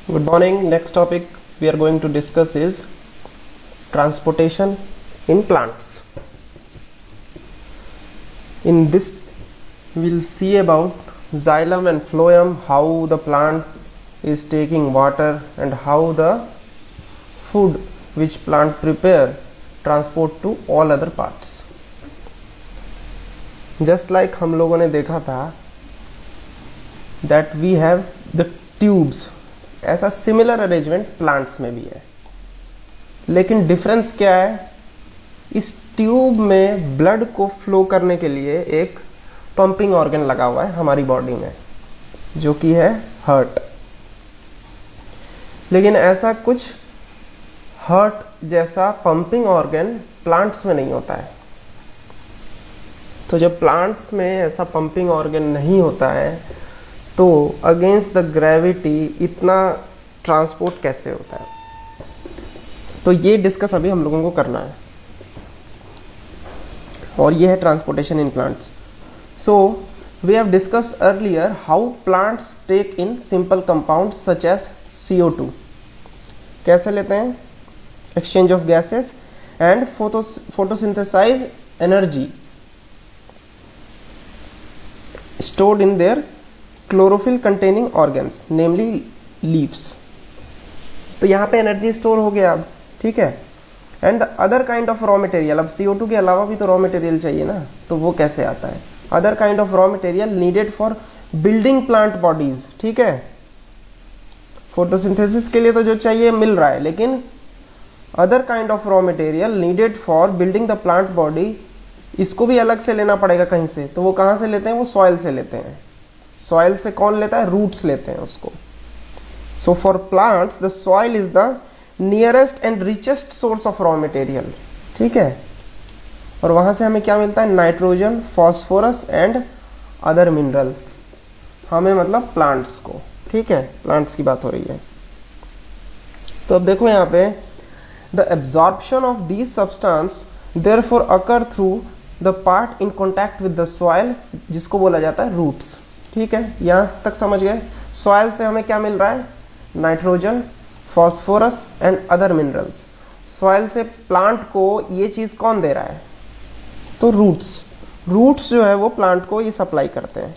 Good morning. Next topic we are going to discuss is transportation in plants. In this we will see about xylem and phloem, how the plant is taking water and how the food which plant prepare transport to all other parts. Just like हम लोगों ने देखा था that we have the tubes, ऐसा similar arrangement plants में भी है, लेकिन डिफरेंस क्या है? इस ट्यूब में ब्लड को फ्लो करने के लिए एक पंपिंग ऑर्गन लगा हुआ है हमारी बॉडी में, जो कि है हार्ट। लेकिन ऐसा कुछ हार्ट जैसा पंपिंग ऑर्गन प्लांट्स में नहीं होता है। तो जब प्लांट्स में ऐसा पंपिंग ऑर्गन नहीं होता है तो अगेंस्ट द ग्रेविटी इतना ट्रांसपोर्ट कैसे होता है? तो ये डिस्कस अभी हम लोगों को करना है, और ये है transportation in plants. So we have discussed earlier how plants take in simple compounds such as CO2। कैसे लेते हैं? Exchange of gases and photosynthesize energy stored in their chlorophyll containing organs namely leaves। तो यहाँ पे energy store हो गया अब, ठीक है। And other kind of raw material, अब CO2 के अलावा भी तो रॉ मटेरियल चाहिए ना, तो वो कैसे आता है? Other kind of raw material needed for building plant bodies, ठीक है। फोटोसिंथेसिस के लिए तो जो चाहिए मिल रहा है, लेकिन other kind of raw material needed for building the plant body, इसको भी अलग से लेना पड़ेगा कहीं से। तो वो कहाँ से लेते हैं? वो सॉइल से लेते हैं। सॉइल से कौन लेता है? रूट्स लेते हैं उसको। So for plants the soil is the nearest and richest source of raw material, ठीक है। और वहां से हमें क्या मिलता है? Nitrogen, phosphorus and other minerals. हमें मतलब प्लांट्स को, ठीक है, प्लांट्स की बात हो रही है। तो अब देखो यहाँ पे the absorption of these substance therefore occur through the part in contact with the soil, जिसको बोला जाता है रूट्स, ठीक है। यहां तक समझ गए? सॉइल से हमें क्या मिल रहा है? Nitrogen, phosphorus and other minerals. Soil से प्लांट को ये चीज कौन दे रहा है? तो रूट्स। रूट्स जो है वो प्लांट को ये सप्लाई करते हैं,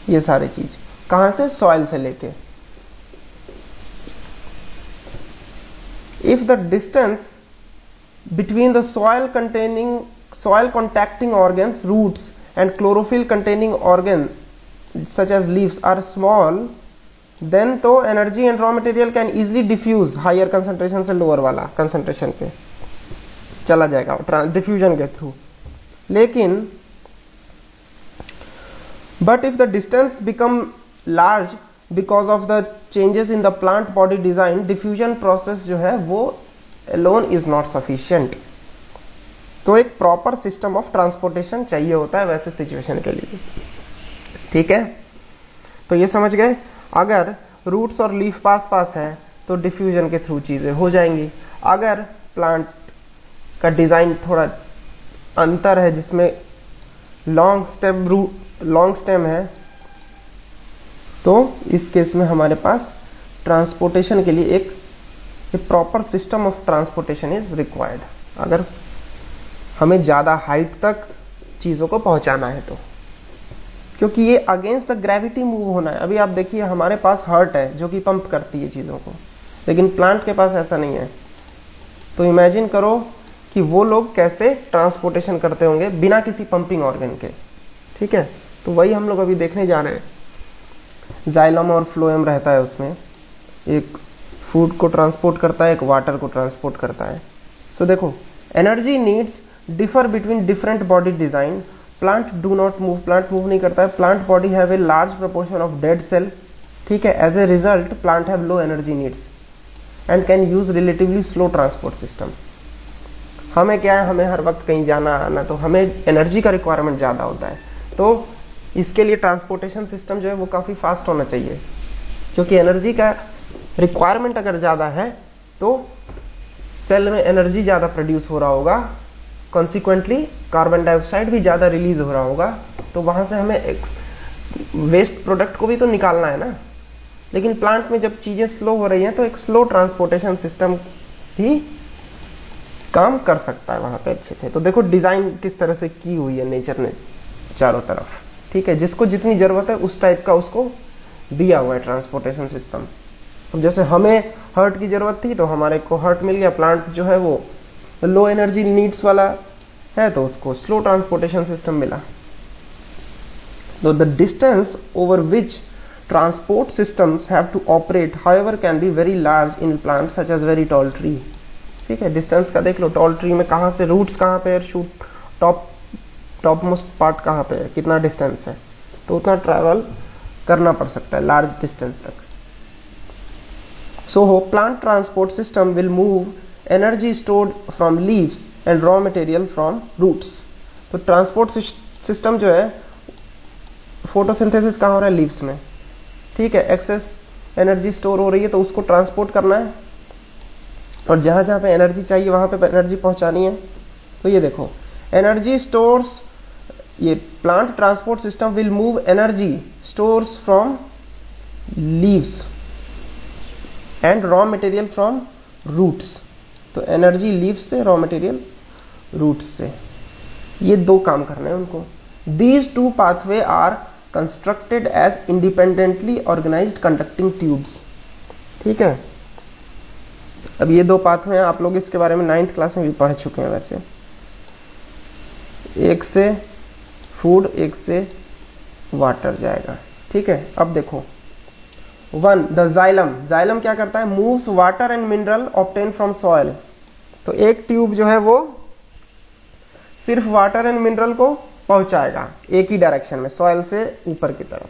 ये सारी चीज कहां से? सॉइल से लेके। If the distance between the soil contacting organs, roots and chlorophyll containing organs such as leaves are small, then तो energy and raw material can easily diffuse higher concentration से lower वाला concentration पे चला जाएगा diffusion के through। लेकिन but if the distance become large because of the changes in the plant body design, diffusion process जो है वो alone is not sufficient। तो एक प्रॉपर सिस्टम ऑफ ट्रांसपोर्टेशन चाहिए होता है वैसे सिचुएशन के लिए, ठीक है। तो ये समझ गए? अगर रूट्स और लीफ पास पास है तो डिफ्यूजन के थ्रू चीजें हो जाएंगी। अगर प्लांट का डिजाइन थोड़ा अंतर है, जिसमें लॉन्ग स्टेम है, तो इस केस में हमारे पास ट्रांसपोर्टेशन के लिए एक proper system of transportation is required. अगर हमें ज्यादा हाइट तक चीजों को पहुंचाना है तो, क्योंकि ये अगेंस्ट द ग्रेविटी मूव होना है। अभी आप देखिए हमारे पास हार्ट है जो कि पंप करती है चीजों को, लेकिन प्लांट के पास ऐसा नहीं है। तो इमेजिन करो कि वो लोग कैसे ट्रांसपोर्टेशन करते होंगे बिना किसी पंपिंग ऑर्गन के, ठीक है। तो वही हम लोग अभी देखने जा रहे हैं। जाइलम और फ्लोएम रहता है उसमें, एक फूड को ट्रांसपोर्ट करता है, एक वाटर को ट्रांसपोर्ट करता है। तो देखो energy needs differ between different body design. Plant do not move, plant move नहीं करता है। Plant body have a large proportion of dead cell, ठीक है। As a result plant have low energy needs and can use relatively slow transport system. हमें क्या है? हमें हर वक्त कहीं जाना आना, तो हमें एनर्जी का रिक्वायरमेंट ज्यादा होता है। तो इसके लिए ट्रांसपोर्टेशन सिस्टम जो है वो काफी फास्ट होना चाहिए, क्योंकि एनर्जी का रिक्वायरमेंट अगर ज्यादा है तो सेल में एनर्जी ज्यादा प्रोड्यूस हो रहा होगा, कॉन्सिक्वेंटली कार्बन डाइऑक्साइड भी ज्यादा रिलीज हो रहा होगा। तो वहां से हमें वेस्ट प्रोडक्ट को भी तो निकालना है ना, लेकिन प्लांट में जब चीजें स्लो हो रही हैं तो एक स्लो ट्रांसपोर्टेशन सिस्टम भी काम कर सकता है वहां पे अच्छे से। तो देखो डिजाइन किस तरह से की हुई है नेचर ने चारों तरफ, ठीक है, जिसको जितनी जरूरत है उस टाइप का उसको दिया हुआ है ट्रांसपोर्टेशन सिस्टम। अब जैसे हमें हर्ट की जरूरत थी तो हमारे को हर्ट मिल गया, प्लांट जो है वो लो एनर्जी नीड्स वाला है तो उसको स्लो ट्रांसपोर्टेशन सिस्टम मिला। तो the distance over which transport systems have to operate however can be very large in plant such as very tall tree. ठीक है, डिस्टेंस का देख लो, टॉल ट्री में कहाँ से रूट्स कहाँ पे है, शूट टॉप मोस्ट पार्ट कहाँ पे है, कितना डिस्टेंस है, तो उतना ट्रैवल करना पड़ सकता है लार्ज डिस्टेंस तक। So plant transport system will move energy stored from leaves and raw material from roots. तो ट्रांसपोर्ट सिस्टम जो है, फोटोसिंथेसिस कहाँ हो रहा है, लीव्स में, ठीक है, एक्सेस एनर्जी स्टोर हो रही है तो उसको ट्रांसपोर्ट करना है और जहां जहां पे एनर्जी चाहिए वहां पे एनर्जी पहुंचानी है। तो ये देखो एनर्जी स्टोर्स, ये plant transport system will move energy stores from leaves and raw material from roots. तो एनर्जी लीव्स से, रॉ मटेरियल रूट्स से, ये दो काम करने हैं उनको। These two pathway are constructed as independently organised conducting tubes. ठीक है, अब ये दो पाथवे हैं, आप लोग इसके बारे में 9th क्लास में भी पढ़ चुके हैं वैसे। एक से फूड, एक से वाटर जाएगा। ठीक है, अब देखो 1 द जाइलम, जाइलम क्या करता है, moves water and mineral obtain from soil. तो एक ट्यूब जो है वो सिर्फ वाटर एंड मिनरल को पहुंचाएगा एक ही डायरेक्शन में, सॉइल से ऊपर की तरफ।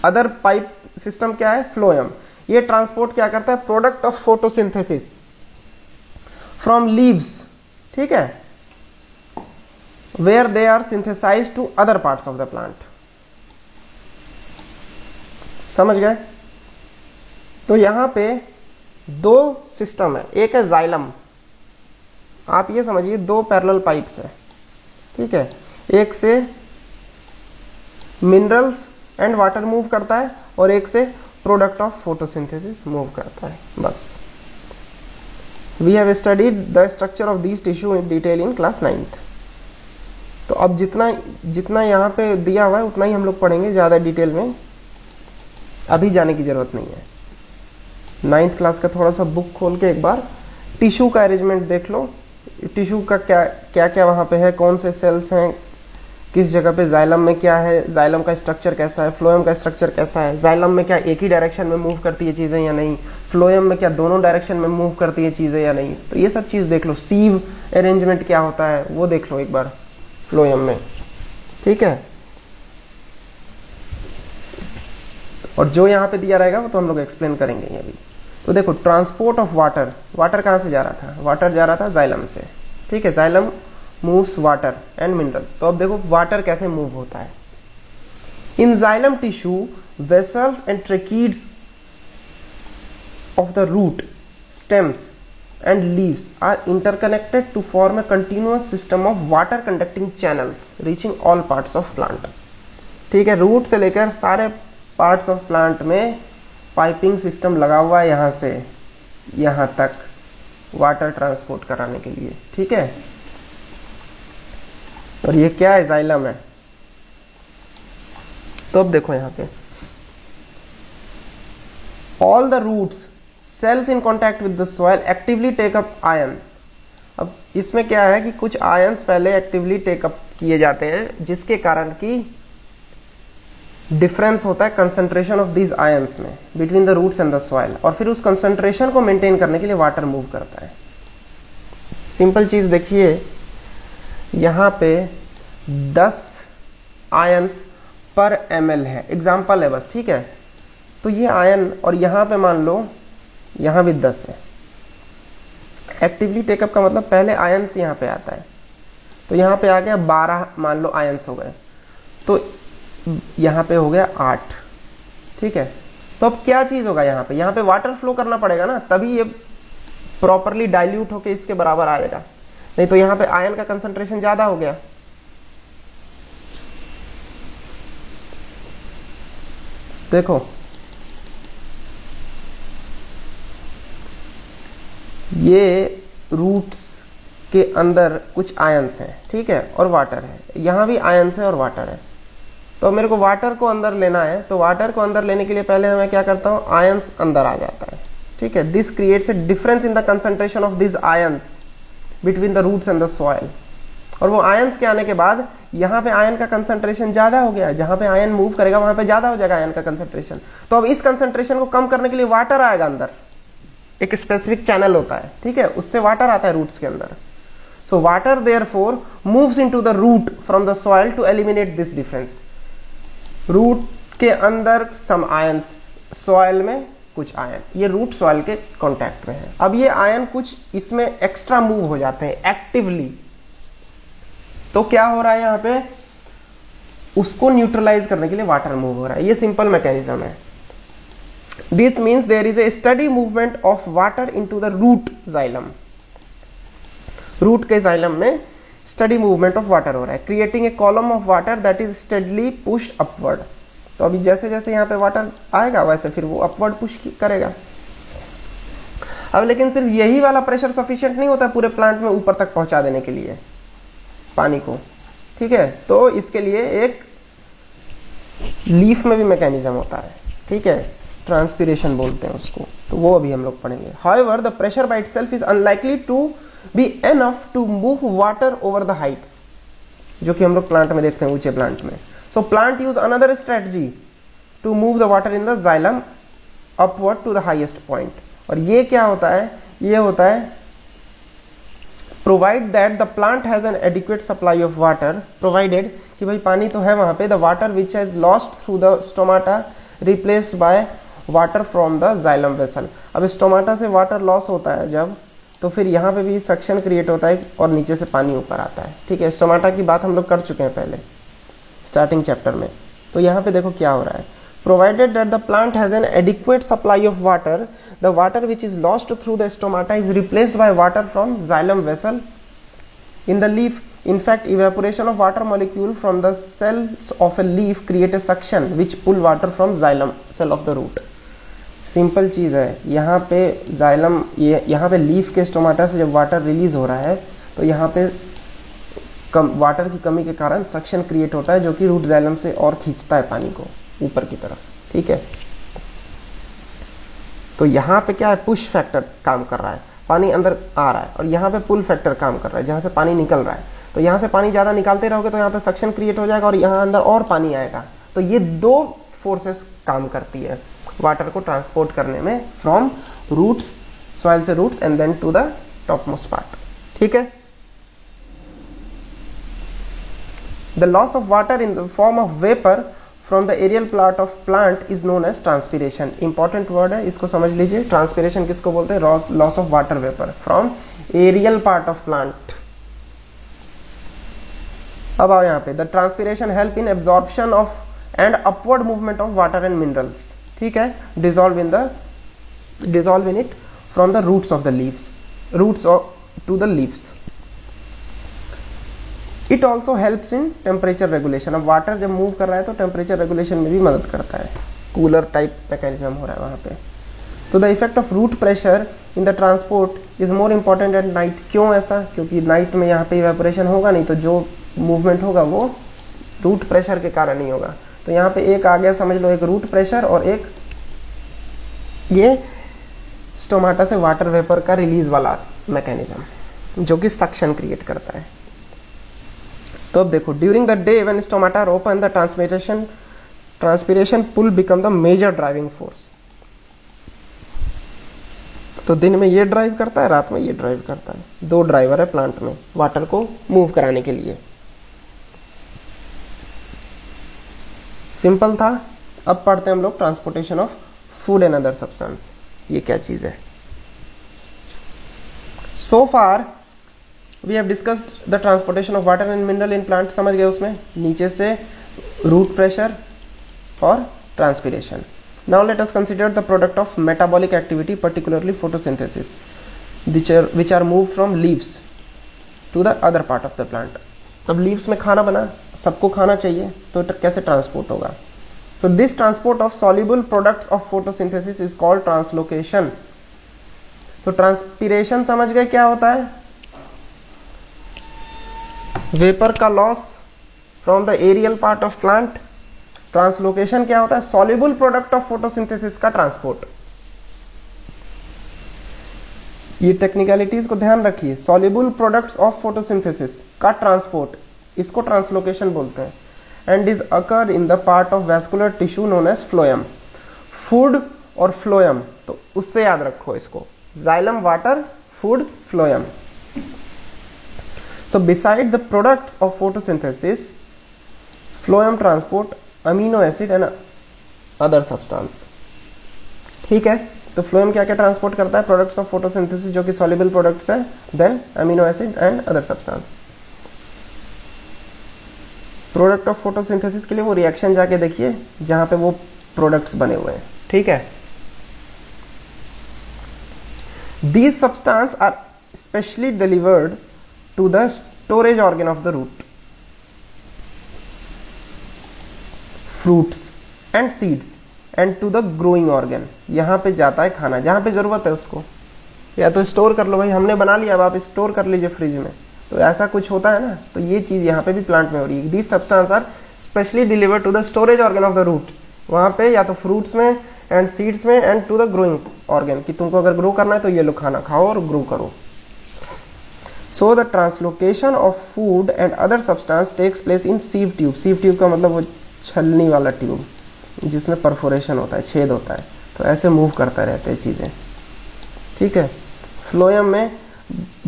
अदर पाइप सिस्टम क्या है, फ्लोएम, ये ट्रांसपोर्ट क्या करता है, product of photosynthesis from leaves, ठीक है, where they are synthesised to other parts of the plant. समझ गए? तो यहां पे दो सिस्टम है, एक है जाइलम, आप ये समझिए दो पैरेलल पाइप्स है, ठीक है, एक से मिनरल्स एंड वाटर मूव करता है और एक से प्रोडक्ट ऑफ फोटोसिंथेसिस मूव करता है, बस। We have studied the structure of this tissue in detail in class 9th। तो अब जितना यहाँ पे दिया हुआ है उतना ही हम लोग पढ़ेंगे, ज़्यादा डिटेल में अभी जाने की जरूरत नहीं है। 9th क्लास का थोड़ा सा बुक खोल के एक बार टिश्यू का अरेंजमेंट देख लो, टिश्यू का क्या क्या वहाँ पे है, कौन से सेल्स हैं, किस जगह पे, जाइलम में क्या है, जाइलम का स्ट्रक्चर कैसा है, फ्लोएम का स्ट्रक्चर कैसा है, जाइलम में क्या एक ही डायरेक्शन में मूव करती है चीज़ें या नहीं, फ्लोएम में क्या दोनों डायरेक्शन में मूव करती है चीज़ें या नहीं। तो ये सब चीज़ देख लो, सीव अरेंजमेंट क्या होता है वो देख लो एक बार फ्लोएम में, ठीक है। और जो यहाँ पे दिया रहेगा वो तो हम लोग एक्सप्लेन करेंगे अभी। तो देखो ट्रांसपोर्ट ऑफ वाटर, वाटर कहाँ से जा रहा था, वाटर जा रहा था जाइलम से, ठीक है, xylem moves water and minerals. तो अब देखो वाटर कैसे मूव होता है। In xylem tissue vessels and tracheids of the root, stems and leaves are interconnected to form a continuous system of water conducting channels reaching all parts of plant. ठीक है, root से लेकर सारे parts of plant में piping system लगा हुआ है यहाँ से यहाँ तक वाटर ट्रांसपोर्ट कराने के लिए, ठीक है। और ये क्या है, जाइलम है। तो अब देखो यहाँ पे all the roots cells in contact with the soil actively take up ion. अब इसमें क्या है कि कुछ आयंस पहले एक्टिवली टेकअप किए जाते हैं, जिसके कारण की डिफरेंस होता है कंसंट्रेशन ऑफ दीज आयंस में between the roots and the soil, और फिर उस कंसंट्रेशन को मेंटेन करने के लिए वाटर मूव करता है। सिंपल चीज देखिए, यहाँ पे 10 आयंस पर ml है, एग्जाम्पल है बस, ठीक है। तो ये आयन, और यहाँ पे मान लो यहाँ भी 10 है। एक्टिवली टेकअप का मतलब पहले आयंस यहाँ पे आता है, तो यहाँ पे आ गया 12 मान लो आयंस हो गए, तो यहाँ पे हो गया 8, ठीक है। तो अब क्या चीज होगा, यहाँ पे वाटर फ्लो करना पड़ेगा ना, तभी ये प्रॉपरली डाइल्यूट होके इसके बराबर आएगा, नहीं तो यहाँ पे आयन का कंसंट्रेशन ज्यादा हो गया। देखो ये रूट्स के अंदर कुछ आयंस हैं, ठीक है, और वाटर है, यहाँ भी आयंस है और वाटर है। तो मेरे को वाटर को अंदर लेना है, तो वाटर को अंदर लेने के लिए पहले मैं क्या करता हूँ, आयंस अंदर आ जाता है, ठीक है। This creates a difference in the concentration of this ions between the roots and the soil. और वो आयंस के आने के बाद यहाँ पे आयन का कंसंट्रेशन ज्यादा हो गया, जहां पे आयन मूव करेगा वहां पे ज्यादा हो जाएगा आयन का कंसंट्रेशन। तो अब इस कंसंट्रेशन को कम करने के लिए वाटर आएगा अंदर, एक स्पेसिफिक चैनल होता है, ठीक है, उससे वाटर आता है रूट्स के अंदर। So water therefore moves into the root from the soil to eliminate this difference. Root के अंदर सम आयंस, सॉइल में कुछ आयन, ये रूट सॉइल के कांटेक्ट में है। अब ये आयन कुछ इसमें एक्स्ट्रा मूव हो जाते हैं एक्टिवली, तो क्या हो रहा है यहाँ पे, उसको न्यूट्रलाइज करने के लिए वाटर मूव हो रहा है। ये सिंपल मैकेनिज्म है। This means there is a steady movement of water into the root xylem. Root के जाइलम में स्टडी मूवमेंट ऑफ वाटर हो रहा है, creating a column of water that is steadily pushed upward. तो अभी जैसे जैसे यहाँ पे वाटर आएगा वैसे फिर वो अपवर्ड पुश करेगा। अब लेकिन सिर्फ यही वाला प्रेशर सफिशिएंट नहीं होता पूरे प्लांट में ऊपर तक पहुंचा देने के लिए पानी को, ठीक है। तो इसके लिए एक लीफ में भी मैकेनिज्म होता है, ठीक है, ट्रांसपिरेशन बोलते हैं उसको, तो वो अभी हम लोग पढ़ेंगे। However the pressure by itself is unlikely to be enough to move water over the heights, जो कि हम लोग प्लांट में देखते हैं, ऊंचे प्लांट में। So plant use another strategy to move the water in the xylem upward to the highest point. और ये क्या होता है, ये होता है provide that the plant has an adequate supply of water, provided कि भाई पानी तो है वहां पे, the water which has lost through the stomata replaced by water from the xylem vessel. अब स्टोमाटा से वाटर लॉस होता है जब, तो फिर यहाँ पे भी सक्शन क्रिएट होता है और नीचे से पानी ऊपर आता है, ठीक है। स्टोमाटा की बात हम लोग कर चुके हैं पहले स्टार्टिंग चैप्टर में। तो यहाँ पे देखो क्या हो रहा है, provided that the plant has an adequate supply of water, the water which is lost through the stomata is replaced by water from xylem vessel in the leaf. In fact, evaporation of water molecule from the cells of a leaf create a suction which pull water from xylem cell of the root. Simple चीज़ है, यहाँ पे xylem, ये यहाँ पे leaf के stomata से जब वाटर रिलीज हो रहा है तो यहाँ पे वाटर की कमी के कारण सक्शन क्रिएट होता है, जो कि रूट जाइलम से और खींचता है पानी को ऊपर की तरफ, ठीक है। तो यहाँ पे क्या है, पुश फैक्टर काम कर रहा है, पानी अंदर आ रहा है, और यहाँ पे पुल फैक्टर काम कर रहा है, जहाँ से पानी निकल रहा है। तो यहाँ से पानी ज़्यादा निकालते रहोगे तो यहाँ पे सक्शन क्रिएट हो जाएगा और यहाँ अंदर और पानी आएगा। तो ये दो फोर्सेस काम करती है वाटर को ट्रांसपोर्ट करने में, फ्रॉम रूट्स, सॉइल से roots and then to the top most part, ठीक है। The loss of water in the form of vapour from the aerial part of plant is known as transpiration. Important word है, इसको समझ लीजिए। Transpiration किसको बोलते हैं, loss of water vapour from aerial part of plant. अब आओ यहाँ पे, the transpiration help in absorption of and upward movement of water and minerals, ठीक है, dissolve in it from the roots of the leaves, roots to the leaves. It also helps in temperature regulation. अब water जब move कर रहा है तो temperature regulation में भी मदद करता है, कूलर टाइप मैकेनिज्म हो रहा है वहां पे। तो the effect of root pressure in the transport is more important at night. क्यों ऐसा, क्योंकि नाइट में यहाँ पे इवेपोरेशन होगा नहीं, तो जो मूवमेंट होगा वो रूट प्रेशर के कारण ही होगा। तो यहाँ पे एक आ गया, समझ लो, एक रूट प्रेशर और एक ये स्टोमाटा से वाटर वेपर का रिलीज वाला मैकेनिज्म, जो कि सक्शन क्रिएट करता है। तो अब देखो, during the day when stomata are open, the transpiration pull become the major driving force. तो दिन में ये ड्राइव करता है, रात में ये ड्राइव करता है। दो ड्राइवर है प्लांट में वाटर को मूव कराने के लिए। सिंपल था। अब पढ़ते हैं हम लोग transportation of food and other substance. ये क्या चीज है? So far we have discussed the transportation of water and mineral in plant. समझ गए? उसमें नीचे से रूट प्रेशर और transpiration. Now let us consider the product of metabolic activity, particularly photosynthesis, which are moved from leaves to the other part of the plant. अब leaves में खाना बना, सबको खाना चाहिए, तो कैसे ट्रांसपोर्ट होगा? So this transport of soluble products of photosynthesis is called translocation. तो ट्रांसपीरेशन समझ गए क्या होता है, वेपर का loss from the aerial part of plant. Translocation क्या होता है, सॉल्युबल प्रोडक्ट ऑफ फोटोसिंथेसिस का ट्रांसपोर्ट। ये टेक्निकलिटीज को ध्यान रखिए, सॉल्युबल प्रोडक्ट्स ऑफ फोटोसिंथेसिस का ट्रांसपोर्ट, इसको ट्रांसलोकेशन बोलते हैं। And is occurred in the part of vascular tissue known as phloem. Food और फ्लोएम, तो उससे याद रखो इसको, xylem water, food, phloem. So beside the products of photosynthesis, phloem transport amino acid and other substance। ठीक है, तो phloem क्या क्या ट्रांसपोर्ट करता है, प्रोडक्ट्स ऑफ फोटोसिंथेसिस जो कि सॉल्युबल प्रोडक्ट्स है, then amino acid and other substance. Product of photosynthesis के लिए वो रिएक्शन जाके देखिए जहां पे वो प्रोडक्ट्स बने हुए हैं। ठीक है, these substances are specially delivered to the storage organ of the root, fruits and seeds and to the growing organ। यहाँ पे जाता है खाना, जहाँ पे जरूरत है उसको, या तो स्टोर कर लो भाई, हमने बना लिया, अब आप स्टोर कर लीजिए फ्रिज में, तो ऐसा कुछ होता है ना, तो ये चीज यहाँ पे भी प्लांट में हो रही है। These substances are specially delivered to the storage organ of the root, वहाँ पे या तो फ्रूट्स में एंड सीड्स में and to the growing organ, कि तुमको अगर ग्रो करना है तो ये लो खाना खाओ और ग्रो करो। So the translocation of food and other substance takes place in sieve tube। sieve tube का मतलब वो छलनी वाला ट्यूब जिसमें परफोरेशन होता है, छेद होता है, तो ऐसे मूव करता रहते हैं चीज़ें। ठीक है, फ्लोएम में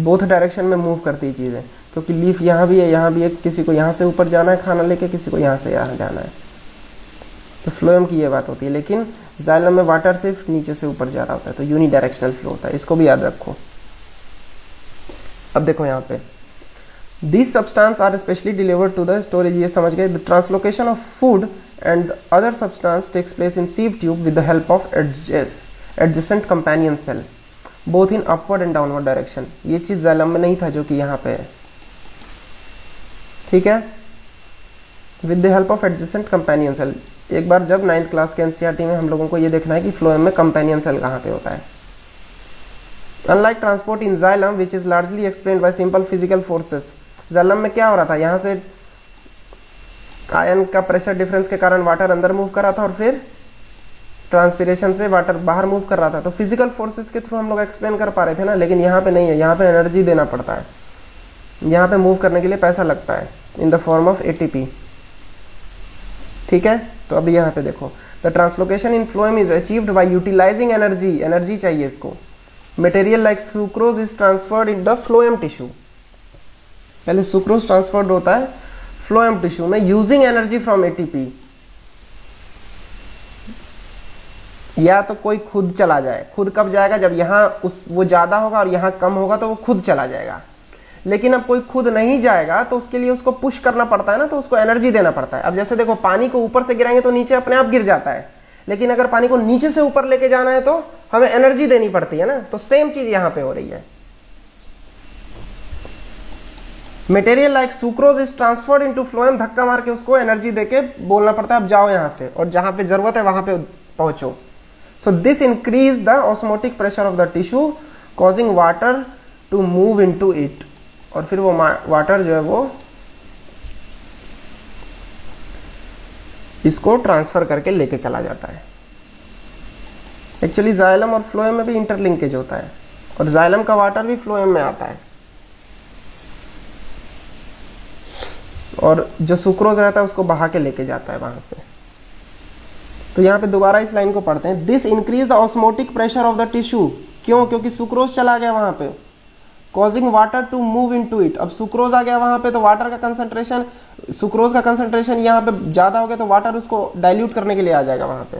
बोथ डायरेक्शन में मूव करती है चीज़ें, क्योंकि लीफ यहाँ भी है, यहाँ भी है, किसी को यहाँ से ऊपर जाना है खाना लेके, किसी को यहाँ से यहाँ जाना है, तो फ्लोएम की ये बात होती है। लेकिन जाइलम में वाटर सिर्फ नीचे से ऊपर जा रहा होता है, तो यूनिडायरेक्शनल फ्लो होता है, इसको भी याद रखो। अब देखो यहाँ पे, these substances are specially delivered to the storage, ये समझ गए। The translocation of food and other substance takes place in sieve tube with the help of adjacent companion cell both in upward and downward direction। ये चीज xylem में नहीं था जो कि यहाँ पे है। ठीक है, with the help of adjacent companion cell। एक बार जब 9th क्लास के एनसीईआरटी में हम लोगों को ये देखना है कि फ्लोएम में कंपेनियन सेल कहाँ पे होता है। Unlike transport in xylem which is largely explained by simple physical forces, xylem में क्या हो रहा था, यहाँ से आयन का प्रेशर डिफरेंस के कारण वाटर अंदर मूव कर रहा था और फिर ट्रांसपिरेशन से वाटर बाहर मूव कर रहा था, तो फिजिकल फोर्सेस के थ्रू हम लोग एक्सप्लेन कर पा रहे थे ना। लेकिन यहाँ पे नहीं है, यहाँ पे एनर्जी देना पड़ता है, यहाँ पे मूव करने के लिए पैसा लगता है in the form of ATP. ठीक है, तो अभी यहाँ पे देखो, the translocation in phloem is achieved by utilising energy, energy चाहिए इसको। Material like sucrose is transferred in the phloem tissue। पहले सुक्रोज ट्रांसफर्ड होता है फ्लोएम टिश्यू में यूजिंग एनर्जी फ्रॉम एटीपी, या तो कोई खुद चला जाए। खुद कब जाएगा, जब यहाँ वो ज्यादा होगा और यहाँ कम होगा तो वो खुद चला जाएगा। लेकिन अब कोई खुद नहीं जाएगा तो उसके लिए उसको पुश करना पड़ता है ना, तो उसको एनर्जी देना पड़ता है। अब जैसे देखो, पानी को ऊपर से गिराएंगे तो नीचे अपने आप गिर जाता है, लेकिन अगर पानी को नीचे से ऊपर लेके जाना है तो हमें एनर्जी देनी पड़ती है ना, तो सेम चीज यहां पे हो रही है। Material like sucrose is transferred into phloem, धक्का मार के उसको एनर्जी देके बोलना पड़ता है अब जाओ यहां से, और जहां पे जरूरत है वहां पे पहुंचो। So this increase the osmotic pressure of the tissue causing water to move into it, और फिर वो वाटर जो है वो इसको ट्रांसफर करके लेके चला जाता है। एक्चुअली जाइलम और फ्लोएम में भी इंटरलिंकेज होता है, और जाइलम का वाटर भी फ्लोएम में आता है, और जो सुक्रोज रहता है उसको बहा के लेके जाता है वहां से। तो यहाँ पे दोबारा इस लाइन को पढ़ते हैं, this increase the osmotic pressure of the tissue. क्यों? क्योंकि सुक्रोज चला गया वहां पे, causing water to move into it. अब सुक्रोज आ गया वहां पे तो वाटर का कंसंट्रेशन, सुक्रोज का कंसंट्रेशन यहाँ पे ज्यादा हो गया तो वाटर उसको डाइल्यूट करने के लिए आ जाएगा वहां पे,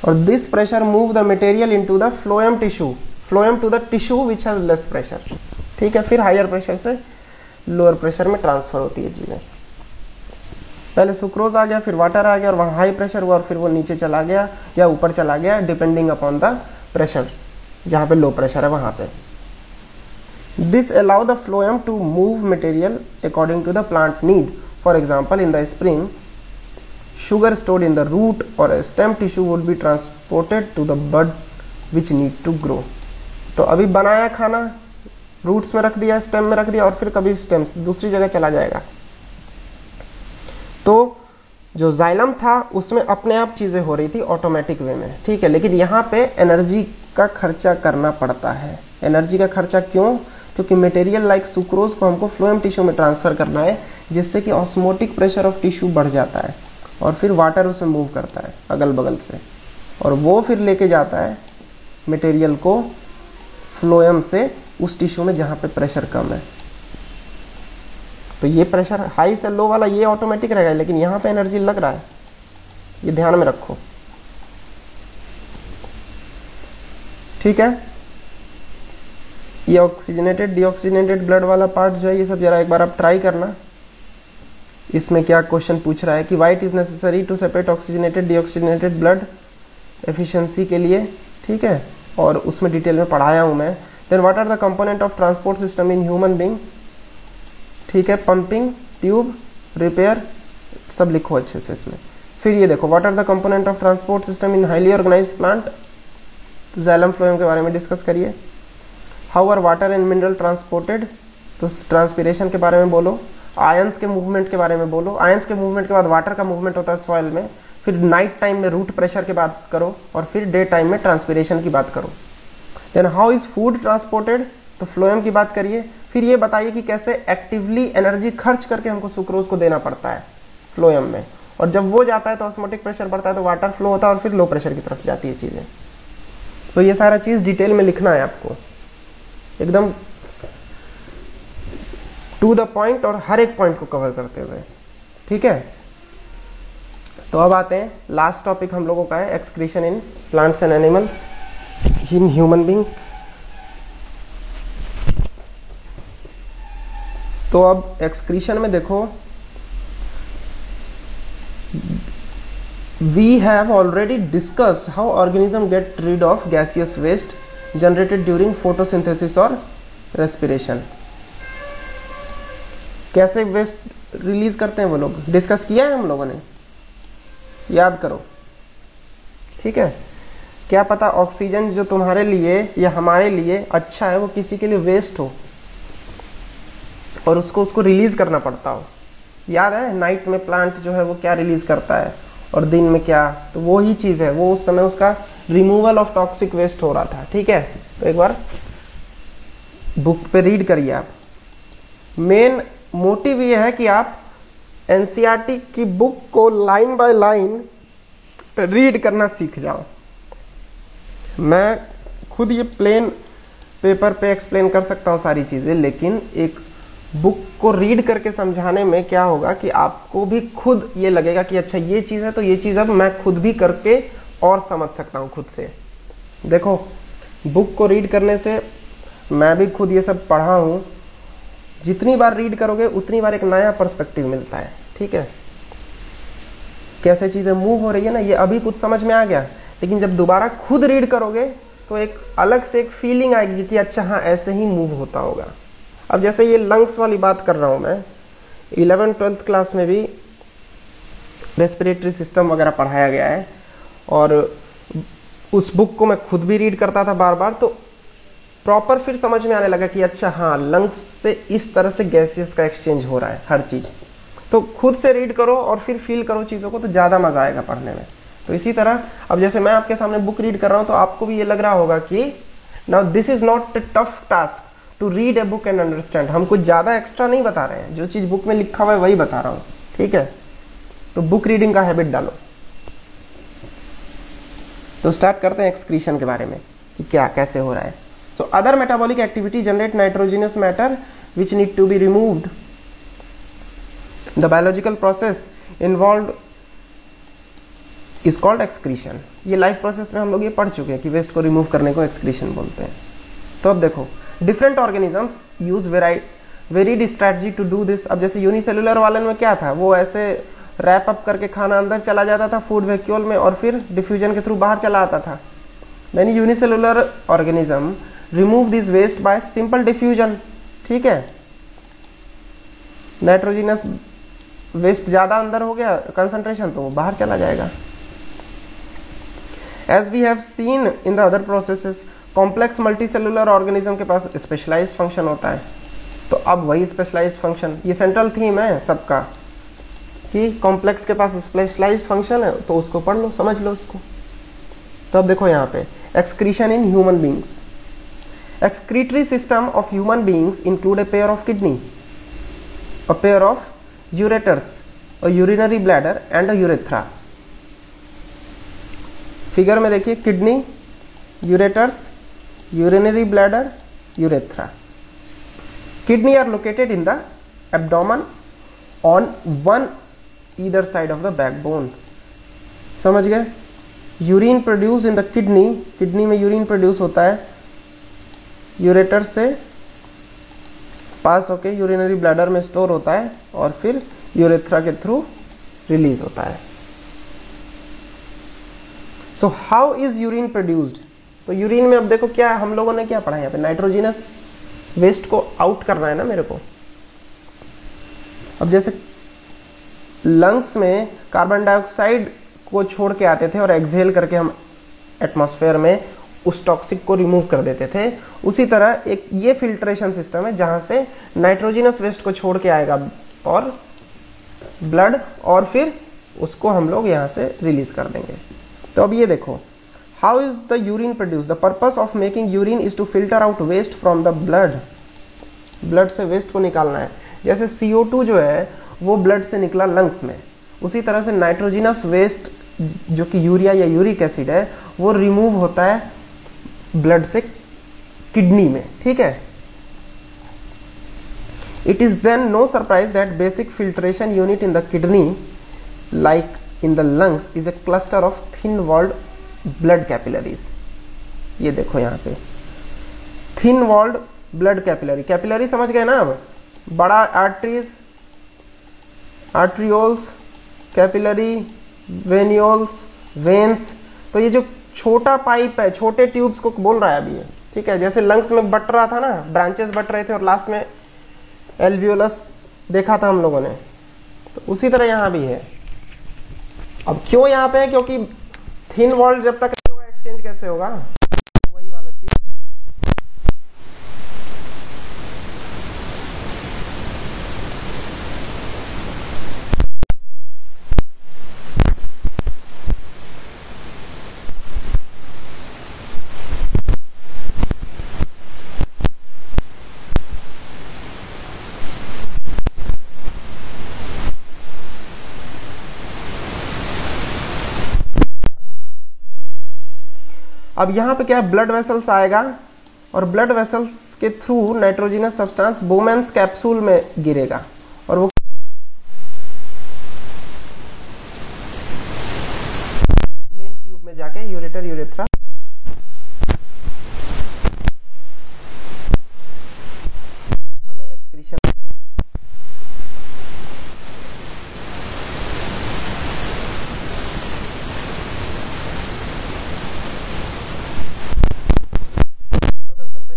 और this pressure move the material into the phloem tissue, phloem to the tissue which has less pressure. ठीक है, फिर हायर प्रेशर से लोअर प्रेशर में ट्रांसफर होती है चीजें। पहले सुक्रोज आ गया, फिर वाटर आ गया, और वहां हाई प्रेशर हुआ, और फिर वो नीचे चला गया या ऊपर चला गया, डिपेंडिंग अपॉन द प्रेशर। जहां पे लो प्रेशर है वहां पे this allow the phloem to move material according to the plant need. For example, in the spring, sugar stored in the root or a stem tissue would be transported to the bud which need to grow। तो अभी बनाया खाना, roots में रख दिया, stem में रख दिया, और फिर कभी स्टेम से दूसरी जगह चला जाएगा। तो जो जाइलम था उसमें अपने आप चीजें हो रही थी ऑटोमेटिक वे में, ठीक है। लेकिन यहाँ पे एनर्जी का खर्चा करना पड़ता है। एनर्जी का खर्चा क्यों? क्योंकि मटेरियल लाइक सुक्रोज को हमको फ्लोएम टिश्यू में ट्रांसफर करना है, जिससे कि ऑस्मोटिक प्रेशर ऑफ टिश्यू बढ़ जाता है और फिर वाटर उसमें मूव करता है अगल बगल से, और वो फिर लेके जाता है मटेरियल को फ्लोएम से उस टिश्यू में जहाँ पे प्रेशर कम है। तो ये प्रेशर हाई से लो वाला ये ऑटोमेटिक रहेगा, लेकिन यहाँ पे एनर्जी लग रहा है, ये ध्यान में रखो, ठीक है। ये ऑक्सीजनेटेड डीऑक्सीजनेटेड ब्लड वाला पार्ट जो है, ये सब जरा एक बार आप ट्राई करना। इसमें क्या क्वेश्चन पूछ रहा है कि why it is necessary to separate oxygenated deoxygenated blood efficiency के लिए, ठीक है, और उसमें डिटेल में पढ़ाया हूं मैं। Then what are the component of transport system in human being, ठीक है, पंपिंग, ट्यूब, रिपेयर, सब लिखो अच्छे से इसमें। फिर ये देखो, what are the component of transport system in highly organised plant, तो जाइलम फ्लोएम के बारे में डिस्कस करिए। How are water and mineral transported, तो ट्रांसपिरेशन के बारे में बोलो। आयंस के मूवमेंट के बारे में बोलो। आयंस के मूवमेंट के बाद वाटर का मूवमेंट होता है सॉइल में। फिर नाइट टाइम में रूट प्रेशर की बात करो, और फिर डे टाइम में ट्रांसपिरेशन की बात करो। Then how is food transported, तो फ्लोएम की बात करिए। फिर ये बताइए कि कैसे एक्टिवली एनर्जी खर्च करके हमको सुक्रोज को देना पड़ता है फ्लोएम में, और जब वो जाता है तो ऑस्मोटिक प्रेशर बढ़ता है, तो वाटर फ्लो होता है और फिर लो प्रेशर की तरफ जाती है चीजें। तो ये सारा चीज डिटेल में लिखना है आपको, एकदम टू द पॉइंट और हर एक पॉइंट को कवर करते हुए, ठीक है। तो अब आते हैं, लास्ट टॉपिक हम लोगों का है excretion in plants and animals in human being. तो अब एक्सक्रीशन में देखो, we have already discussed how organism get rid of gaseous waste generated during photosynthesis और respiration। कैसे वेस्ट रिलीज करते हैं वो लोग, डिस्कस किया है हम लोगों ने, याद करो, ठीक है। क्या पता ऑक्सीजन जो तुम्हारे लिए या हमारे लिए अच्छा है, वो किसी के लिए वेस्ट हो और उसको रिलीज करना पड़ता हो। याद है नाइट में प्लांट जो है वो क्या रिलीज करता है और दिन में क्या, तो वो ही चीज है, वो उस समय उसका रिमूवल ऑफ टॉक्सिक वेस्ट हो रहा था, ठीक है। तो एक बार बुक पे रीड करिए आप। मेन मोटिव ये है कि आप एनसीईआरटी की बुक को लाइन बाय लाइन रीड करना सीख जाओ। मैं खुद ये प्लेन पेपर पे एक्सप्लेन कर सकता हूँ सारी चीजें, लेकिन एक बुक को रीड करके समझाने में क्या होगा कि आपको भी खुद ये लगेगा कि अच्छा ये चीज है, तो ये चीज अब मैं खुद भी करके और समझ सकता हूँ खुद से। देखो बुक को रीड करने से, मैं भी खुद ये सब पढ़ा हूँ, जितनी बार रीड करोगे उतनी बार एक नया पर्सपेक्टिव मिलता है, ठीक है। कैसे चीजें मूव हो रही है ना, ये अभी कुछ समझ में आ गया, लेकिन जब दोबारा खुद रीड करोगे तो एक अलग से एक फीलिंग आएगी कि अच्छा हाँ ऐसे ही मूव होता होगा। अब जैसे ये लंग्स वाली बात कर रहा हूं मैं, 11th-12th क्लास में भी रेस्पिरेटरी सिस्टम वगैरह पढ़ाया गया है, और उस बुक को मैं खुद भी रीड करता था बार बार, तो प्रॉपर फिर समझ में आने लगा कि अच्छा हाँ लंग्स से इस तरह से गैसेस का एक्सचेंज हो रहा है हर चीज। तो खुद से रीड करो और फिर फील करो चीजों को, तो ज्यादा मजा आएगा पढ़ने में। तो इसी तरह अब जैसे मैं आपके सामने बुक रीड कर रहा हूं, तो आपको भी ये लग रहा होगा कि now this is not a tough task to read a book and understand. हम कुछ ज्यादा एक्स्ट्रा नहीं बता रहे हैं, जो चीज बुक में लिखा हुआ है वही बता रहा हूं, ठीक है। तो बुक रीडिंग का हैबिट डालो। तो स्टार्ट करते हैं एक्सक्रीशन के बारे में कि क्या कैसे हो रहा है। तो other metabolic activity generate nitrogenous matter which need to be removed. The biological process involve is called excretion. ये लाइफ प्रोसेस में हम लोग ये पढ़ चुके हैं कि वेस्ट को रिमूव करने को एक्सक्रीशन बोलते हैं। तो अब देखो, different organisms use varied strategy to do this. अब जैसे यूनिसेलुलर वाले में क्या था, वो ऐसे रैप अप करके खाना अंदर चला जाता था फूड वैक्यूल में और फिर डिफ्यूजन के थ्रू बाहर चला आता था। Then unicellular organism remove this waste by simple diffusion, ठीक है। नाइट्रोजिनस वेस्ट ज्यादा अंदर हो गया कंसंट्रेशन, तो वो बाहर चला जाएगा। As we have seen in the other processes, complex multicellular organism के पास स्पेशलाइज्ड फंक्शन होता है। तो अब वही स्पेशलाइज्ड फंक्शन, ये सेंट्रल थीम है सबका कि कॉम्प्लेक्स के पास स्पेशलाइज्ड फंक्शन है, तो उसको पढ़ लो, समझ लो उसको। तो अब देखो यहाँ पे excretion in human beings. Excretory system of human beings include a pair of kidney, a pair of ureters, a urinary bladder and a urethra. Figure में देखिए kidney, ureters, urinary bladder, urethra. Kidney are located in the abdomen on one either side of the backbone. समझ गए? Urine produce in the kidney, kidney में urine produce होता है, ureter से पास होके urinary bladder में स्टोर होता है और फिर यूरेथ्रा के थ्रू रिलीज होता है। So how is urine produced? तो यूरिन में अब देखो क्या हम लोगों ने क्या पढ़ा यहाँ पे, नाइट्रोजिनस वेस्ट को आउट करना है ना मेरे को। अब जैसे लंग्स में कार्बन डाइऑक्साइड को छोड़ के आते थे और एक्सहेल करके हम एटमॉस्फेयर में उस टॉक्सिक को रिमूव कर देते थे, उसी तरह एक ये फिल्ट्रेशन सिस्टम है जहां से नाइट्रोजिनस वेस्ट को छोड़ के आएगा और ब्लड, और फिर उसको हम लोग यहाँ से रिलीज कर देंगे। तो अब ये देखो, how is the urine produce? The purpose of making urine is to filter out waste from the blood. Blood से वेस्ट को निकालना है। जैसे CO2 जो है वो ब्लड से निकला लंग्स में, उसी तरह से नाइट्रोजिनस वेस्ट जो कि यूरिया या यूरिक एसिड है वो रिमूव होता है ब्लड से किडनी में, ठीक है। It is then no surprise that basic filtration unit in the kidney like in the lungs is a cluster of thin walled blood capillaries. ये देखो यहाँ पे thin walled blood capillary, capillary समझ गए ना। अब बड़ा arteries, arterioles, capillary, venules, veins. तो ये जो छोटा पाइप है, छोटे ट्यूब्स को बोल रहा है अभी ये, ठीक है। जैसे लंग्स में बट रहा था ना, ब्रांचेस बट रहे थे और लास्ट में एल्वियोलस देखा था हम लोगों ने, तो उसी तरह यहाँ भी है। अब क्यों यहाँ पे है? क्योंकि थिन वॉल जब तक नहीं होगा एक्सचेंज कैसे होगा? तो वही वाला चीज। अब यहाँ पे क्या है, ब्लड वेसल्स आएगा और ब्लड वेसल्स के through nitrogenous substance Bowman's capsule में गिरेगा और वो मेन ट्यूब में जाके यूरेटर, यूरेथ्रा हमें एक्सक्रीशन।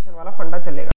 वाला फंडा चलेगा।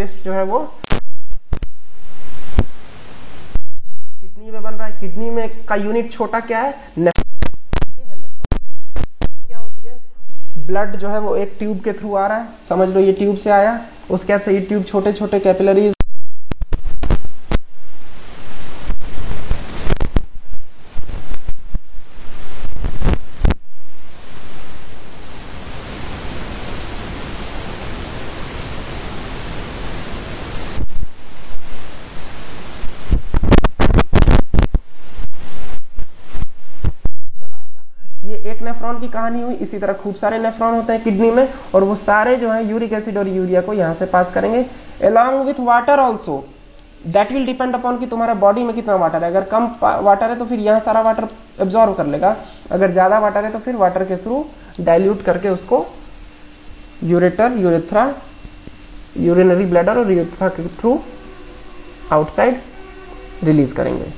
वेस्ट जो है वो किडनी में बन रहा है। किडनी में का यूनिट छोटा क्या है, क्या होती है, ब्लड जो है वो एक ट्यूब के थ्रू आ रहा है, समझ लो ये ट्यूब से आया, उसके बाद से ये ट्यूब छोटे छोटे कैपिलरीज नेफ्रॉन की कहानी हुई। इसी तरह खूब सारे नेफ्रॉन होते हैं किडनी में, और वो सारे जो है यूरिक एसिड और यूरिया को यहाँ से पास करेंगे along with water also. That will depend upon कि तुम्हारे बॉडी में कितना वाटर है। अगर कम वाटर है तो फिर यहाँ सारा वाटर एब्जॉर्व कर लेगा, अगर ज्यादा वाटर है तो फिर वाटर के थ्रू डाइल्यूट करके उसको यूरेटर, यूरेथ्रा, यूरिनरी ब्लैडर और यूरेथ्रा के थ्रू आउटसाइड रिलीज करेंगे।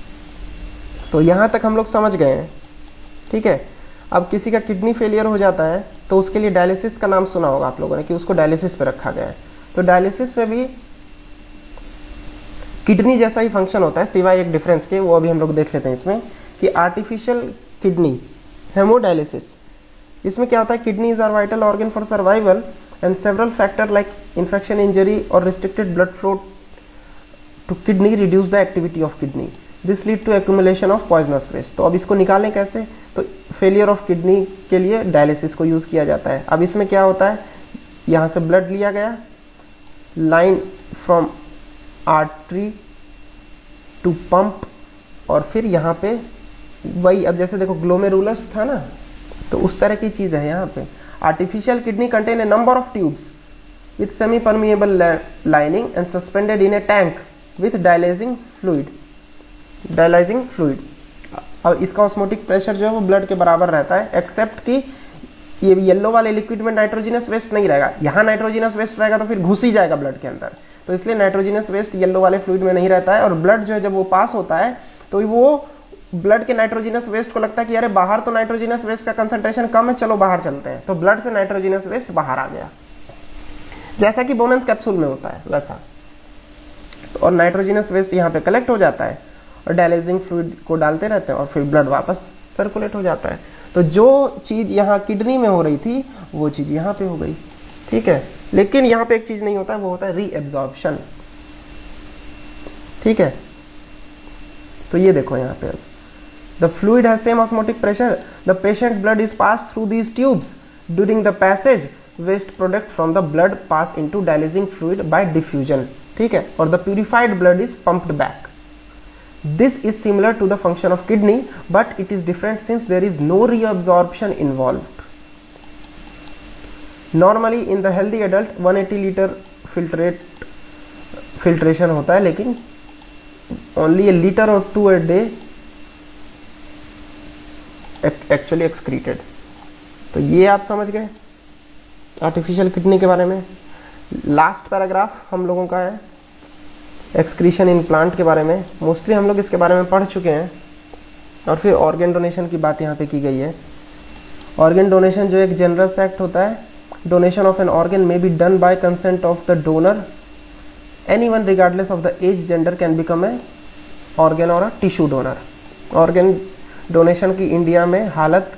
तो यहाँ तक हम लोग समझ गए हैं, ठीक है। अब किसी का किडनी फेलियर हो जाता है तो उसके लिए डायलिसिस का नाम सुना होगा आप लोगों ने कि उसको डायलिसिस पे रखा गया है। तो डायलिसिस में भी किडनी जैसा ही फंक्शन होता है, सिवाय एक डिफरेंस के, वो अभी हम लोग देख लेते हैं इसमें, कि आर्टिफिशियल किडनी हेमोडायलिसिस, इसमें क्या होता है, kidney is are vital organ for survival and several factor like infection, injury और restricted blood flow to kidney reduce the activity of kidney, this lead to accumulation of poisonous waste. तो अब इसको निकालें कैसे, तो फेलियर ऑफ किडनी के लिए dialysis को यूज किया जाता है। अब इसमें क्या होता है, यहाँ से ब्लड लिया गया, line from artery to pump, और फिर यहाँ पे वही, अब जैसे देखो ग्लोमेरुलस था ना, तो उस तरह की चीज है यहाँ पे। Artificial kidney contain a number of tubes with semi permeable lining and suspended in A tank with dialysing fluid. अब इसका ऑस्मोटिक प्रेशर जो है वो ब्लड के बराबर रहता है, एक्सेप्ट कि ये येलो वाले लिक्विड में नाइट्रोजिनस वेस्ट नहीं रहेगा। यहाँ नाइट्रोजिनस वेस्ट रहेगा तो फिर घुस ही जाएगा ब्लड के अंदर, तो इसलिए नाइट्रोजिनस वेस्ट येलो वाले फ्लूइड में नहीं रहता है। और ब्लड जो है जब वो पास होता है तो वो ब्लड के नाइट्रोजिनस वेस्ट को लगता है कि अरे बाहर तो नाइट्रोजिनस वेस्ट का कंसंट्रेशन कम है, चलो बाहर चलते हैं, तो ब्लड से नाइट्रोजिनस वेस्ट बाहर आ गया, जैसा कि बोमेंस कैप्सूल में होता है वैसा। और नाइट्रोजिनस वेस्ट यहाँ पे कलेक्ट हो जाता है और डायलाइजिंग फ्लूइड को डालते रहते हैं और फिर ब्लड वापस सर्कुलेट हो जाता है। तो जो चीज यहाँ किडनी में हो रही थी वो चीज यहाँ पे हो गई, ठीक है। लेकिन यहाँ पे एक चीज नहीं होता है, वो होता है रीएब्जॉर्प्शन, ठीक है। तो ये देखो यहाँ पे, the fluid has same osmotic pressure, the patient blood is pass through these tubes during the passage, waste product from the blood pass into dialysing fluid by diffusion, ठीक है, और the purified blood is pumped back. This is similar to the function of kidney, but it is different since there is no reabsorption involved. Normally in the healthy adult 180 liter filtration होता है, लेकिन only a liter or 2 a day actually excreted। तो ये आप समझ गए artificial kidney के बारे में। लास्ट पैराग्राफ हम लोगों का है एक्सक्रीशन इन प्लांट के बारे में। मोस्टली हम लोग इसके बारे में पढ़ चुके हैं। और फिर ऑर्गन डोनेशन की बात यहाँ पे की गई है। ऑर्गन डोनेशन जो एक जनरस एक्ट होता है, donation of an organ may be done by consent of the donor, anyone regardless of the age, gender can become a organ और a tissue donor. Organ donation की India में हालत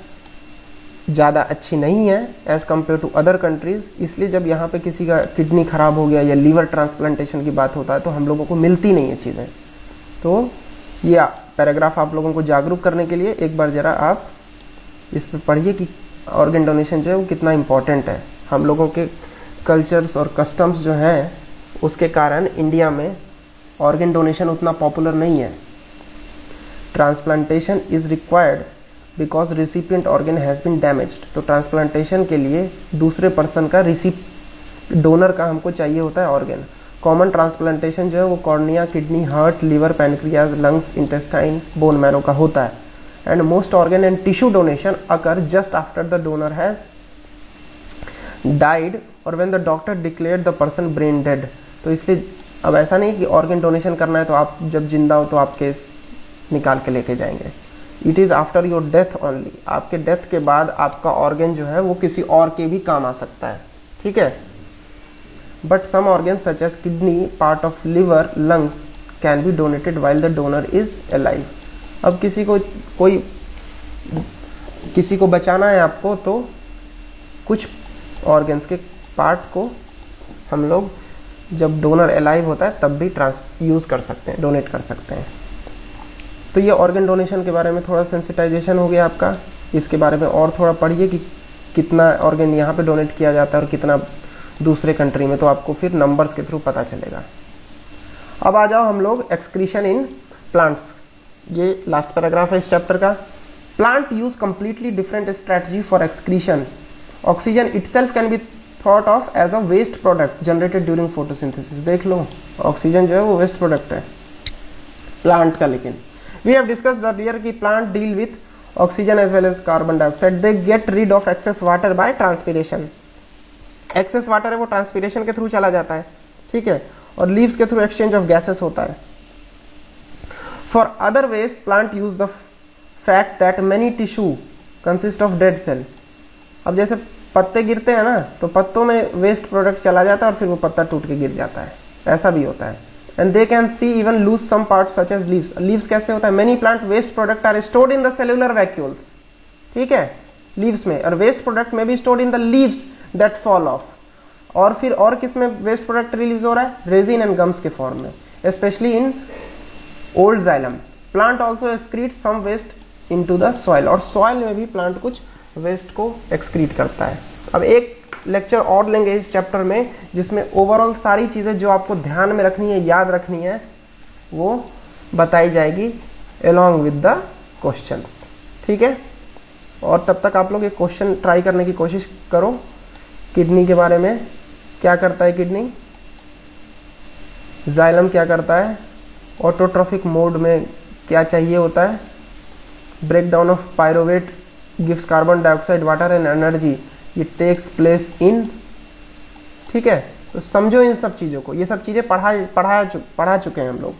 ज़्यादा अच्छी नहीं है as compare to other countries, इसलिए जब यहाँ पे किसी का किडनी ख़राब हो गया या लीवर ट्रांसप्लांटेशन की बात होता है तो हम लोगों को मिलती नहीं है चीज़ें। तो ये पैराग्राफ आप लोगों को जागरूक करने के लिए एक बार ज़रा आप इस पर पढ़िए कि ऑर्गन डोनेशन जो है वो कितना इम्पॉर्टेंट है। हम लोगों के कल्चर्स और कस्टम्स जो हैं उसके कारण इंडिया में ऑर्गन डोनेशन उतना पॉपुलर नहीं है। Transplantation is required because recipient organ has been damaged. तो ट्रांसप्लांटेशन के लिए दूसरे पर्सन का डोनर का हमको चाहिए होता है ऑर्गन। कॉमन ट्रांसप्लांटेशन जो है वो cornea, kidney, heart, liver, pancreas, lungs, intestine, bone marrow का होता है। And most organ and tissue donation occur just after the donor has died और when the doctor declared the person brain dead. तो इसलिए अब ऐसा नहीं कि ऑर्गन डोनेशन करना है तो आप जब जिंदा हो तो आप केस निकाल के लेके जाएंगे। It is after your death only. आपके डेथ के बाद आपका ऑर्गन जो है वो किसी और के भी काम आ सकता है, ठीक है। But some organ such as kidney, part of liver, lungs can be donated while the donor is alive. अब किसी को बचाना है आपको, तो कुछ ऑर्गन्स के पार्ट को हम लोग जब डोनर अलाइव होता है तब भी यूज़ कर सकते हैं, डोनेट कर सकते हैं। तो ये ऑर्गन डोनेशन के बारे में थोड़ा सेंसिटाइजेशन हो गया आपका। इसके बारे में और थोड़ा पढ़िए कि कितना ऑर्गन यहाँ पे डोनेट किया जाता है और कितना दूसरे कंट्री में, तो आपको फिर नंबर्स के थ्रू पता चलेगा। अब आ जाओ हम लोग एक्सक्रीशन इन प्लांट्स, ये लास्ट पैराग्राफ है इस चैप्टर का। Plant use completely different strategy for excretion. Oxygen itself can be thought of as a waste product generated during photosynthesis. देख लो, ऑक्सीजन जो है वो वेस्ट प्रोडक्ट है प्लांट का। लेकिन वी हैव डिस्कस्ड अर्लियर कि plant deal with oxygen as well as carbon dioxide. They get rid of excess water by transpiration. Excess water है वो ट्रांसपीरेशन के थ्रू चला जाता है, ठीक है, और लीव्स के थ्रू एक्सचेंज ऑफ गैसेस होता है। For other waste plant use the fact that many tissue consist of dead cell. अब जैसे पत्ते गिरते हैं ना, तो पत्तों में वेस्ट प्रोडक्ट चला जाता है और फिर वो पत्ता टूट के गिर जाता है, ऐसा भी होता है। And they can see even lose some part such as leaves. Leaves कैसे होता है? Many plant waste product are stored in the cellular vacuoles, ठीक है, लीव्स में, और वेस्ट प्रोडक्ट में भी stored in the leaves that fall off. और फिर और किस में वेस्ट प्रोडक्ट रिलीज हो रहा है? रेजिन एंड गम्स के फॉर्म में, specially in old xylem. Plant also excrete some waste into the soil, और सॉइल में भी प्लांट कुछ वेस्ट को एक्सक्रीट करता है। अब एक लेक्चर और लेंगे इस चैप्टर में, जिसमें ओवरऑल सारी चीजें जो आपको ध्यान में रखनी है, याद रखनी है, वो बताई जाएगी along with the questions, ठीक है। और तब तक आप लोग एक क्वेश्चन ट्राई करने की कोशिश करो। किडनी के बारे में क्या करता है किडनी, जाइलम क्या करता है, ऑटोट्रॉफिक मोड में क्या चाहिए होता है, break down of pyruvate gives carbon dioxide, water and energy, it takes place in, ठीक है। तो समझो इन सब चीज़ों को, ये सब चीज़ें पढ़ा चुके हैं हम लोग।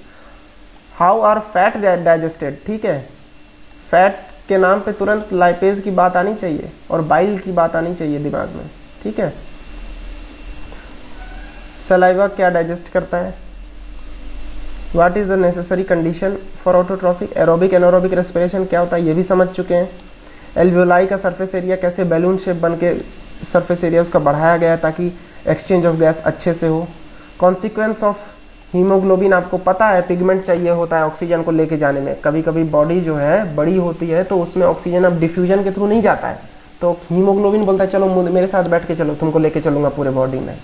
हाउ आर फैट डाइजेस्टेड, ठीक है, फैट के नाम पे तुरंत लाइपेज की बात आनी चाहिए और बाइल की बात आनी चाहिए दिमाग में, ठीक है। सलाइवा क्या डाइजेस्ट करता है, what is the necessary condition for autotrophic, aerobic anaerobic respiration क्या होता है ये भी समझ चुके हैं। एल्वियोलाई का सरफेस एरिया कैसे बैलून शेप बन के सरफेस एरिया उसका बढ़ाया गया ताकि एक्सचेंज ऑफ गैस अच्छे से हो। कॉन्सिक्वेंस ऑफ हीमोग्लोबिन आपको पता है, पिगमेंट चाहिए होता है ऑक्सीजन को लेके जाने में। कभी कभी बॉडी जो है बड़ी होती है तो उसमें ऑक्सीजन अब डिफ्यूजन के थ्रू नहीं जाता है, तो हीमोग्लोबिन बोलता है चलो मेरे साथ बैठ के चलो, तुमको लेके चलूंगा पूरे बॉडी में।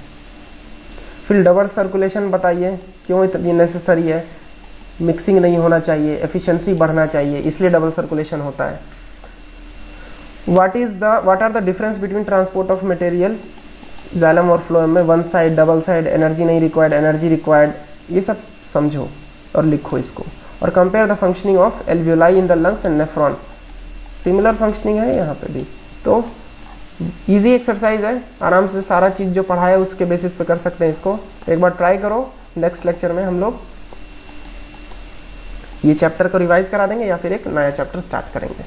फिर डबल सर्कुलेशन बताइए क्यों ये नेसेसरी है, मिक्सिंग नहीं होना चाहिए, एफिशिएंसी बढ़ना चाहिए, इसलिए डबल सर्कुलेशन होता है। What are the difference between transport of material xylem और फ्लोएम में, one side, double side, energy नहीं रिक्वायर्ड, एनर्जी रिक्वायर्ड, ये सब समझो और लिखो इसको। और compare the functioning of alveoli in the lungs and nephron, similar functioning है यहाँ पे भी। तो इजी एक्सरसाइज है, आराम से सारा चीज जो पढ़ा है उसके बेसिस पे कर सकते हैं इसको। एक बार ट्राई करो, नेक्स्ट लेक्चर में हम लोग ये चैप्टर को रिवाइज करा देंगे या फिर एक नया चैप्टर स्टार्ट करेंगे।